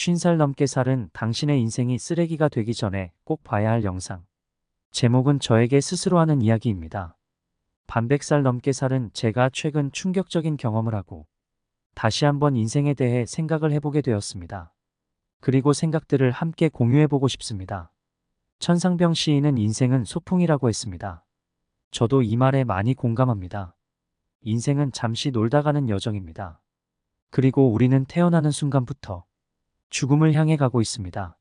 50살 넘게 살은 당신의 인생이 쓰레기가 되기 전에 꼭 봐야 할 영상. 제목은 저에게 스스로 하는 이야기입니다. 반백살 넘게 살은 제가 최근 충격적인 경험을 하고 다시 한번 인생에 대해 생각을 해보게 되었습니다. 그리고 생각들을 함께 공유해보고 싶습니다. 천상병 시인은 인생은 소풍이라고 했습니다. 저도 이 말에 많이 공감합니다. 인생은 잠시 놀다 가는 여정입니다. 그리고 우리는 태어나는 순간부터 죽음을 향해 가고 있습니다.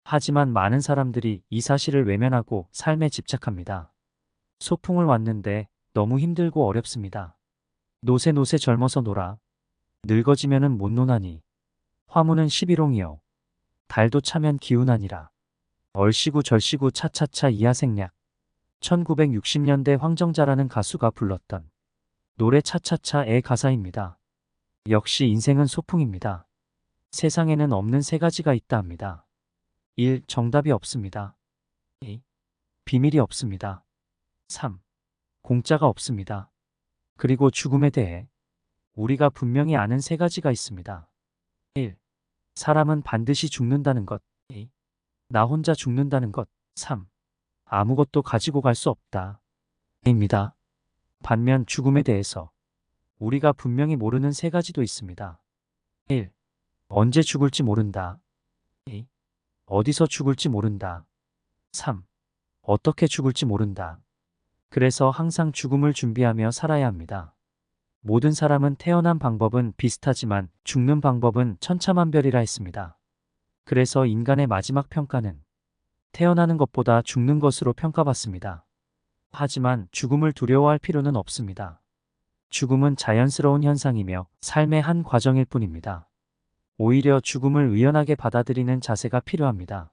하지만 많은 사람들이 이 사실을 외면하고 삶에 집착합니다. 소풍을 왔는데 너무 힘들고 어렵습니다. 노세 젊어서 놀아. 늙어지면은 못 노나니. 화무는 11홍이여. 달도 차면 기운아니라. 얼씨구 절씨구 차차차 이하생략. 1960년대 황정자라는 가수가 불렀던 노래 차차차의 가사입니다. 역시 인생은 소풍입니다. 세상에는 없는 세 가지가 있다 합니다. 1. 정답이 없습니다. 2. 비밀이 없습니다. 3. 공짜가 없습니다. 그리고 죽음에 대해 우리가 분명히 아는 세 가지가 있습니다. 1. 사람은 반드시 죽는다는 것. 2. 나 혼자 죽는다는 것. 3. 아무것도 가지고 갈 수 없다. 입니다. 반면 죽음에 대해서 우리가 분명히 모르는 세 가지도 있습니다. 1. 언제 죽을지 모른다. 2. 어디서 죽을지 모른다. 3. 어떻게 죽을지 모른다. 그래서 항상 죽음을 준비하며 살아야 합니다. 모든 사람은 태어난 방법은 비슷하지만 죽는 방법은 천차만별이라 했습니다. 그래서 인간의 마지막 평가는 태어나는 것보다 죽는 것으로 평가받습니다. 하지만 죽음을 두려워할 필요는 없습니다. 죽음은 자연스러운 현상이며 삶의 한 과정일 뿐입니다. 오히려 죽음을 의연하게 받아들이는 자세가 필요합니다.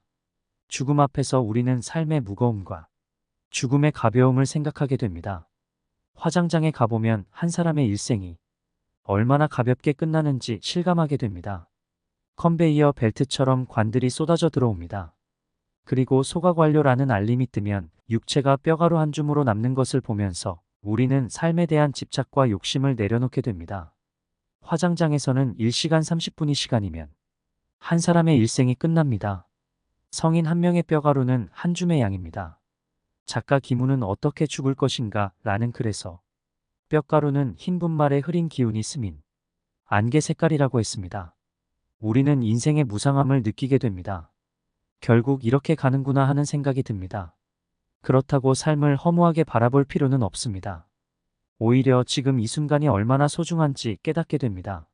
죽음 앞에서 우리는 삶의 무거움과 죽음의 가벼움을 생각하게 됩니다. 화장장에 가보면 한 사람의 일생이 얼마나 가볍게 끝나는지 실감하게 됩니다. 컨베이어 벨트처럼 관들이 쏟아져 들어옵니다. 그리고 소각완료라는 알림이 뜨면 육체가 뼈가루 한 줌으로 남는 것을 보면서 우리는 삶에 대한 집착과 욕심을 내려놓게 됩니다. 화장장에서는 1시간 30분이 시간이면 한 사람의 일생이 끝납니다. 성인 한 명의 뼈가루는 한 줌의 양입니다. 작가 김우는 어떻게 죽을 것인가 라는 글에서 뼈가루는 흰 분말에 흐린 기운이 스민 안개 색깔이라고 했습니다. 우리는 인생의 무상함을 느끼게 됩니다. 결국 이렇게 가는구나 하는 생각이 듭니다. 그렇다고 삶을 허무하게 바라볼 필요는 없습니다. 오히려 지금 이 순간이 얼마나 소중한지 깨닫게 됩니다.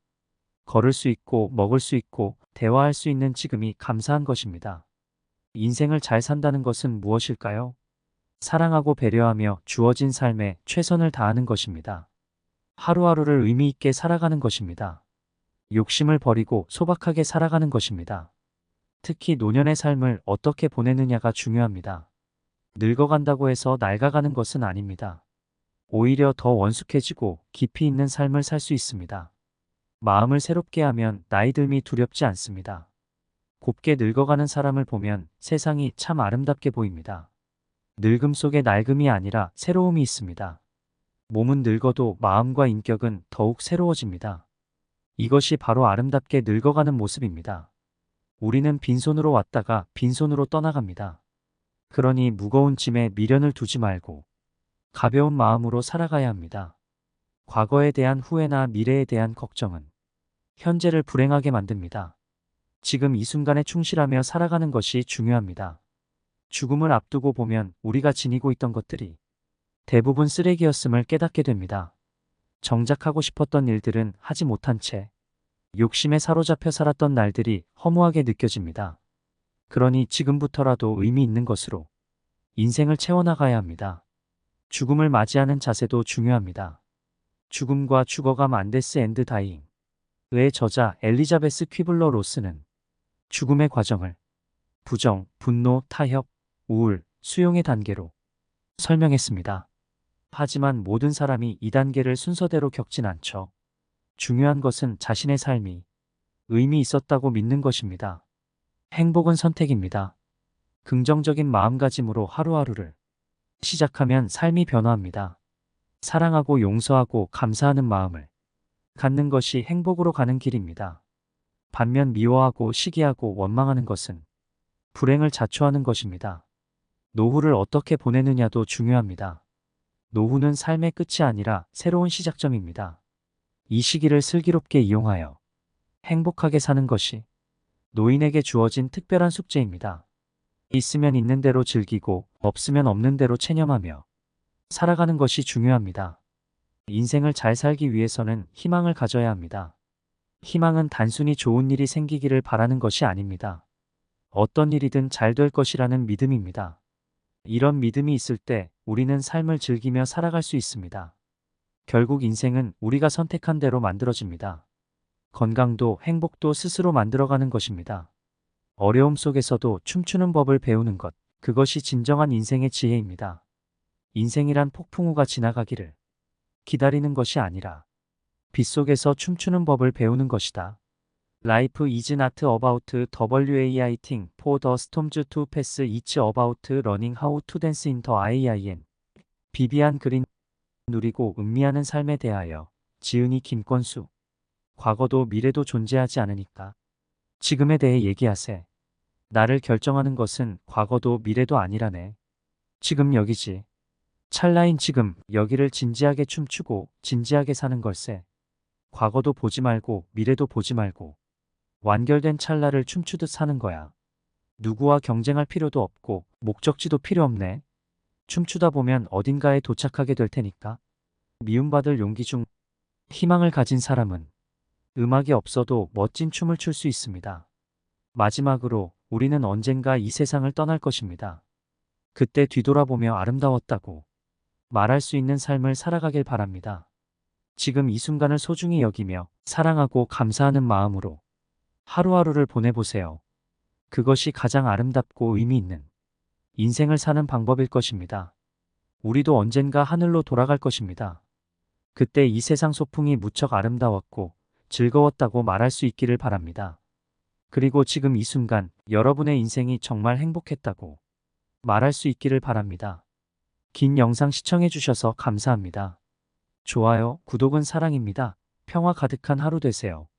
걸을 수 있고 먹을 수 있고 대화할 수 있는 지금이 감사한 것입니다. 인생을 잘 산다는 것은 무엇일까요? 사랑하고 배려하며 주어진 삶에 최선을 다하는 것입니다. 하루하루를 의미 있게 살아가는 것입니다. 욕심을 버리고 소박하게 살아가는 것입니다. 특히 노년의 삶을 어떻게 보내느냐가 중요합니다. 늙어간다고 해서 낡아가는 것은 아닙니다. 오히려 더 원숙해지고 깊이 있는 삶을 살 수 있습니다. 마음을 새롭게 하면 나이 듦이 두렵지 않습니다. 곱게 늙어가는 사람을 보면 세상이 참 아름답게 보입니다. 늙음 속에 낡음이 아니라 새로움이 있습니다. 몸은 늙어도 마음과 인격은 더욱 새로워집니다. 이것이 바로 아름답게 늙어가는 모습입니다. 우리는 빈손으로 왔다가 빈손으로 떠나갑니다. 그러니 무거운 짐에 미련을 두지 말고 가벼운 마음으로 살아가야 합니다. 과거에 대한 후회나 미래에 대한 걱정은 현재를 불행하게 만듭니다. 지금 이 순간에 충실하며 살아가는 것이 중요합니다. 죽음을 앞두고 보면 우리가 지니고 있던 것들이 대부분 쓰레기였음을 깨닫게 됩니다. 정작 하고 싶었던 일들은 하지 못한 채 욕심에 사로잡혀 살았던 날들이 허무하게 느껴집니다. 그러니 지금부터라도 의미 있는 것으로 인생을 채워나가야 합니다. 죽음을 맞이하는 자세도 중요합니다. 죽음과 죽어감 안데스 앤드 다잉의 저자 엘리자베스 퀴블러 로스는 죽음의 과정을 부정, 분노, 타협, 우울, 수용의 단계로 설명했습니다. 하지만 모든 사람이 이 단계를 순서대로 겪진 않죠. 중요한 것은 자신의 삶이 의미 있었다고 믿는 것입니다. 행복은 선택입니다. 긍정적인 마음가짐으로 하루하루를 시작하면 삶이 변화합니다. 사랑하고 용서하고 감사하는 마음을 갖는 것이 행복으로 가는 길입니다. 반면 미워하고 시기하고 원망하는 것은 불행을 자초하는 것입니다. 노후를 어떻게 보내느냐도 중요합니다. 노후는 삶의 끝이 아니라 새로운 시작점입니다. 이 시기를 슬기롭게 이용하여 행복하게 사는 것이 노인에게 주어진 특별한 숙제입니다. 있으면 있는 대로 즐기고 없으면 없는 대로 체념하며 살아가는 것이 중요합니다. 인생을 잘 살기 위해서는 희망을 가져야 합니다. 희망은 단순히 좋은 일이 생기기를 바라는 것이 아닙니다. 어떤 일이든 잘 될 것이라는 믿음입니다. 이런 믿음이 있을 때 우리는 삶을 즐기며 살아갈 수 있습니다. 결국 인생은 우리가 선택한 대로 만들어집니다. 건강도 행복도 스스로 만들어가는 것입니다. 어려움 속에서도 춤추는 법을 배우는 것, 그것이 진정한 인생의 지혜입니다. 인생이란 폭풍우가 지나가기를 기다리는 것이 아니라 빗속에서 춤추는 법을 배우는 것이다. Life is not about waiting for the storms to pass, it's about learning how to dance in the rain. 비비안 그린. 누리고 음미하는 삶에 대하여 지은이 김권수. 과거도 미래도 존재하지 않으니까 지금에 대해 얘기하세. 나를 결정하는 것은 과거도 미래도 아니라네. 지금 여기지. 찰나인 지금 여기를 진지하게 춤추고 진지하게 사는 걸세. 과거도 보지 말고 미래도 보지 말고 완결된 찰나를 춤추듯 사는 거야. 누구와 경쟁할 필요도 없고 목적지도 필요 없네. 춤추다 보면 어딘가에 도착하게 될 테니까. 미움받을 용기 중 희망을 가진 사람은 음악이 없어도 멋진 춤을 출 수 있습니다. 마지막으로 우리는 언젠가 이 세상을 떠날 것입니다. 그때 뒤돌아보며 아름다웠다고 말할 수 있는 삶을 살아가길 바랍니다. 지금 이 순간을 소중히 여기며 사랑하고 감사하는 마음으로 하루하루를 보내보세요. 그것이 가장 아름답고 의미 있는 인생을 사는 방법일 것입니다. 우리도 언젠가 하늘로 돌아갈 것입니다. 그때 이 세상 소풍이 무척 아름다웠고 즐거웠다고 말할 수 있기를 바랍니다. 그리고 지금 이 순간 여러분의 인생이 정말 행복했다고 말할 수 있기를 바랍니다. 긴 영상 시청해 주셔서 감사합니다. 좋아요, 구독은 사랑입니다. 평화 가득한 하루 되세요.